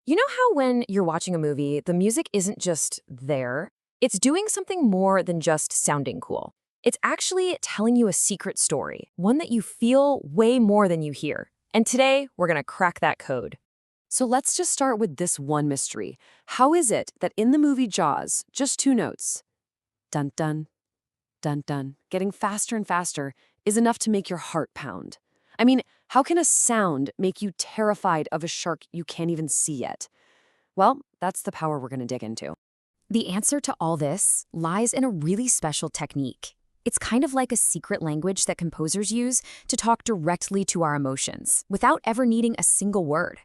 You know how when you're watching a movie, the music isn't just there? It's doing something more than just sounding cool. It's actually telling you a secret story, one that you feel way more than you hear. And today, we're going to crack that code. So let's just start with this one mystery. How is it that in the movie Jaws, just two notes, dun dun, dun dun, getting faster and faster, is enough to make your heart pound? I mean, how can a sound make you terrified of a shark you can't even see yet? Well, that's the power we're going to dig into. The answer to all this lies in a really special technique. It's kind of like a secret language that composers use to talk directly to our emotions without ever needing a single word.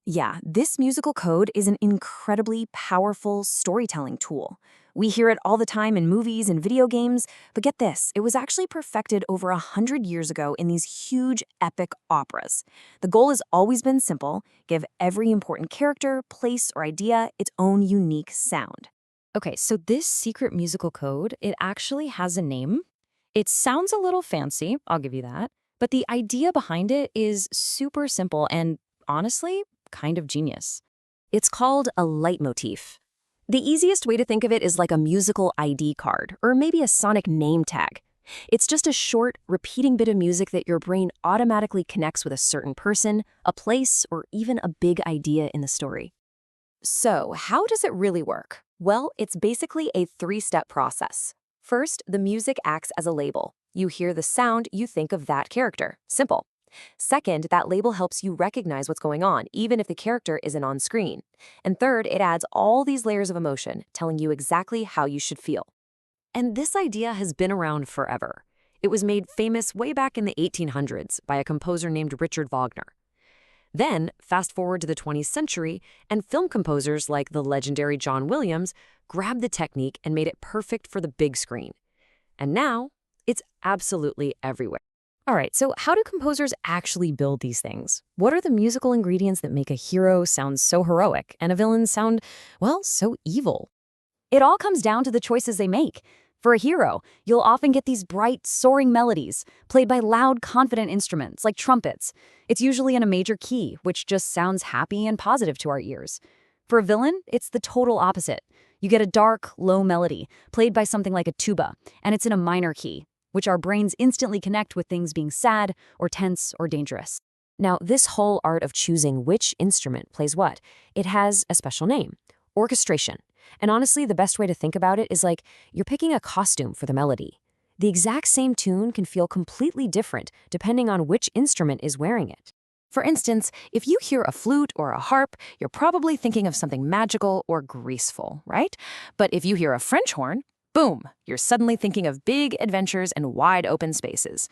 Yeah, this musical code is an incredibly powerful storytelling tool. We hear it all the time in movies and video games, but get this, it was actually perfected over 100 years ago in these huge epic operas. The goal has always been simple: give every important character, place, or idea its own unique sound. Okay, so this secret musical code, it actually has a name. It sounds a little fancy, I'll give you that, but the idea behind it is super simple and, honestly, kind of genius. It's called a leitmotif. The easiest way to think of it is like a musical ID card, or maybe a sonic name tag. It's just a short, repeating bit of music that your brain automatically connects with a certain person, a place, or even a big idea in the story. So, how does it really work? Well, it's basically a three-step process. First, the music acts as a label. You hear the sound, you think of that character. Simple. Second, that label helps you recognize what's going on, even if the character isn't on screen. And third, it adds all these layers of emotion, telling you exactly how you should feel. And this idea has been around forever. It was made famous way back in the 1800s by a composer named Richard Wagner. Then, fast forward to the 20th century, and film composers like the legendary John Williams grabbed the technique and made it perfect for the big screen. And now, it's absolutely everywhere. All right, so how do composers actually build these things? What are the musical ingredients that make a hero sound so heroic and a villain sound, well, so evil? It all comes down to the choices they make. For a hero, you'll often get these bright, soaring melodies, played by loud, confident instruments like trumpets. It's usually in a major key, which just sounds happy and positive to our ears. For a villain, it's the total opposite. You get a dark, low melody, played by something like a tuba, and it's in a minor key, which our brains instantly connect with things being sad or tense or dangerous. Now, this whole art of choosing which instrument plays what, it has a special name: orchestration. And honestly, the best way to think about it is like you're picking a costume for the melody. The exact same tune can feel completely different depending on which instrument is wearing it. For instance, if you hear a flute or a harp, you're probably thinking of something magical or graceful, right? But if you hear a French horn, boom, you're suddenly thinking of big adventures and wide open spaces.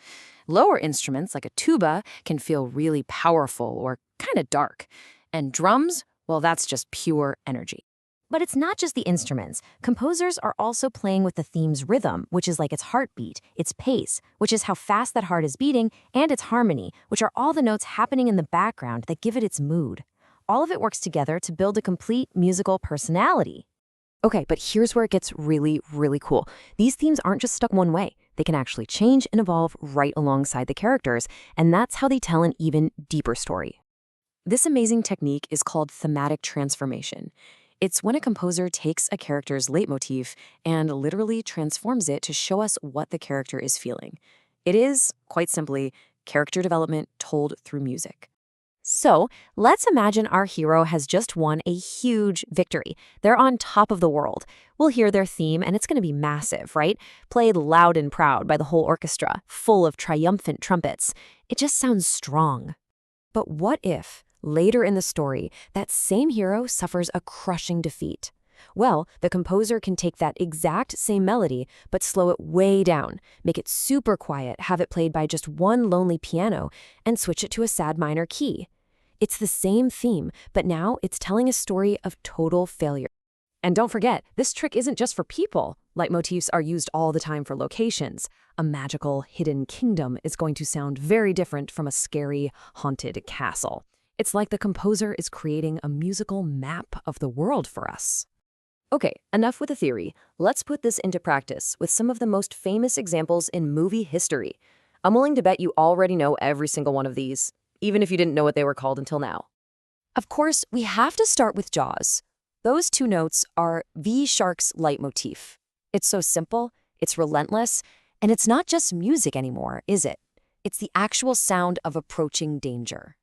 Lower instruments like a tuba can feel really powerful or kind of dark. And drums, well, that's just pure energy. But it's not just the instruments. Composers are also playing with the theme's rhythm, which is like its heartbeat, its pace, which is how fast that heart is beating, and its harmony, which are all the notes happening in the background that give it its mood. All of it works together to build a complete musical personality. Okay, but here's where it gets really, really cool. These themes aren't just stuck one way. They can actually change and evolve right alongside the characters, and that's how they tell an even deeper story. This amazing technique is called thematic transformation. It's when a composer takes a character's leitmotif and literally transforms it to show us what the character is feeling. It is, quite simply, character development told through music. So, let's imagine our hero has just won a huge victory. They're on top of the world. We'll hear their theme, and it's going to be massive, right? Played loud and proud by the whole orchestra, full of triumphant trumpets. It just sounds strong. But what if, later in the story, that same hero suffers a crushing defeat? Well, the composer can take that exact same melody, but slow it way down, make it super quiet, have it played by just one lonely piano, and switch it to a sad minor key. It's the same theme, but now it's telling a story of total failure. And don't forget, this trick isn't just for people. Leitmotifs are used all the time for locations. A magical, hidden kingdom is going to sound very different from a scary, haunted castle. It's like the composer is creating a musical map of the world for us. Okay, enough with the theory. Let's put this into practice with some of the most famous examples in movie history. I'm willing to bet you already know every single one of these, even if you didn't know what they were called until now. Of course, we have to start with Jaws. Those two notes are the shark's leitmotif. It's so simple, it's relentless, and it's not just music anymore, is it? It's the actual sound of approaching danger.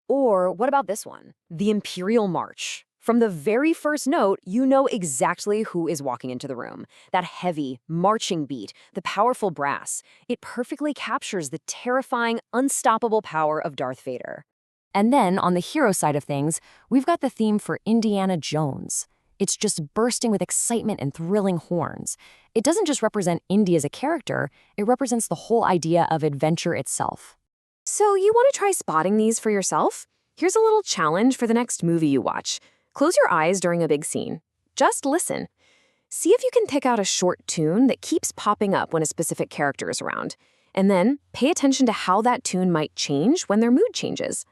Or what about this one? The Imperial March. From the very first note, you know exactly who is walking into the room. That heavy, marching beat, the powerful brass. It perfectly captures the terrifying, unstoppable power of Darth Vader. And then, on the hero side of things, we've got the theme for Indiana Jones. It's just bursting with excitement and thrilling horns. It doesn't just represent Indy as a character, it represents the whole idea of adventure itself. So you want to try spotting these for yourself? Here's a little challenge for the next movie you watch. Close your eyes during a big scene. Just listen. See if you can pick out a short tune that keeps popping up when a specific character is around. And then pay attention to how that tune might change when their mood changes.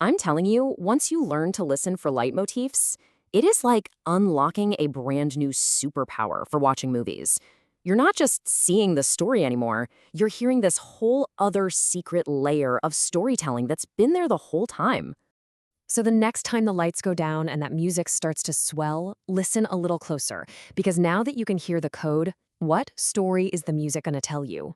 I'm telling you, once you learn to listen for leitmotifs, it is like unlocking a brand new superpower for watching movies. You're not just seeing the story anymore, you're hearing this whole other secret layer of storytelling that's been there the whole time. So the next time the lights go down and that music starts to swell, listen a little closer, because now that you can hear the code, what story is the music going to tell you?